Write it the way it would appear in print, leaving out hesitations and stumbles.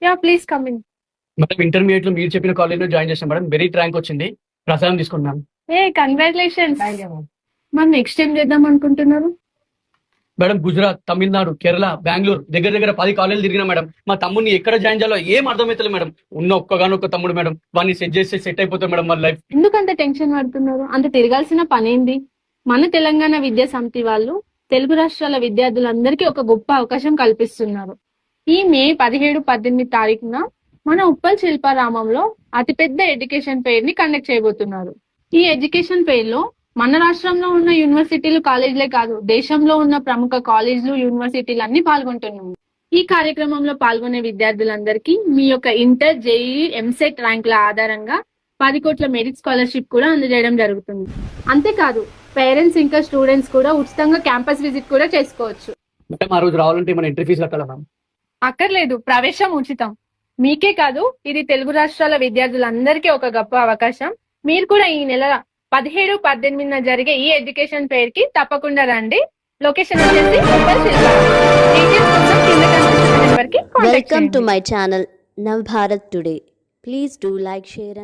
Yeah please come in. Madam intermediate లో మీరు చెప్పిన కాలేజ్ లో జాయిన్ చేసాం మేడం. మెరిట్ ర్యాంక్ వచ్చింది. ప్రసాదం తీసుకున్నాం ఏ కంగ్రాచులేషన్స్. మరి నెక్స్ట్ ఏం చేద్దాం అనుకుంటున్నారు? మేడం. గుజరాత్, తమిళనాడు, కేరళ, బెంగళూరు దగ్గర దగ్గర 10 కాలేజీలు తిరిగినా మేడం. మా తమ్ముడిని ఎక్కడ జాయిన్ చేయాలో ఏం అర్థమవుతలేదు మేడం. ఉన్న ఒక్కగానొక్క తమ్ముడు మేడం. వాడిని సెట్ చేస్తే సెట్ అయిపోతుంది మేడం వాళ్ళ లైఫ్. ఎందుకంత టెన్షన్ పడుతున్నారు? అంత తిరగాల్సిన పనేంది? మన తెలంగాణ విద్యా సమితి వాళ్ళు తెలుగు రాష్ట్రాల విద్యార్థులందరికీ ఒక గొప్ప అవకాశం కల్పిస్తున్నారు. ఈ మే 17, 18 తారీఖున మన ఉప్పల్ శిల్పారామంలో అతిపెద్ద ఎడ్యుకేషన్ ఫెయిర్ ని కండక్ట్ చేయబోతున్నారు. ఈ ఎడ్యుకేషన్ ఫెయిర్ లో మన రాష్ట్రంలో ఉన్న యూనివర్సిటీలు, కాలేజీలే కాదు, దేశంలో ఉన్న ప్రముఖ కాలేజీలు, యూనివర్సిటీలు అన్ని పాల్గొంటున్నాయి. ఈ కార్యక్రమంలో పాల్గొనే విద్యార్థులందరికీ మీ యొక్క ఇంటర్, జేఈఈ, ఎంసెట్ ర్యాంకుల ఆధారంగా 10 కోట్ల మెరిట్ స్కాలర్షిప్ కూడా అందజేయడం జరుగుతుంది. అంతేకాదు పేరెంట్స్ ఇంకా స్టూడెంట్స్ కూడా ఉచితంగా క్యాంపస్ విజిట్ కూడా చేసుకోవచ్చు. మేడం ఆ రోజు రావాలంటే మన ఎంట్రీ ఫీజు కట్టాలా మేడం? అక్కర్లేదు, ప్రవేశం ఉచితం. మీకే కాదు, ఇది తెలుగు రాష్ట్రాల విద్యార్థులందరికీ ఒక గొప్ప అవకాశం. మీరు కూడా ఈ నెల 17, 18 జరిగే ఈ ఎడ్యుకేషన్ ఫెయిర్ కి తప్పకుండా రండి. లొకేషన్ వచ్చేసి ఉప్పల్ శిల్పారామం. డీటెయిల్స్ కోసం కింద కనిపిస్తున్న నెంబర్ కి కాంటాక్ట్ Welcome to చేయండి. my channel Nav Bharat Today. Please do like, share and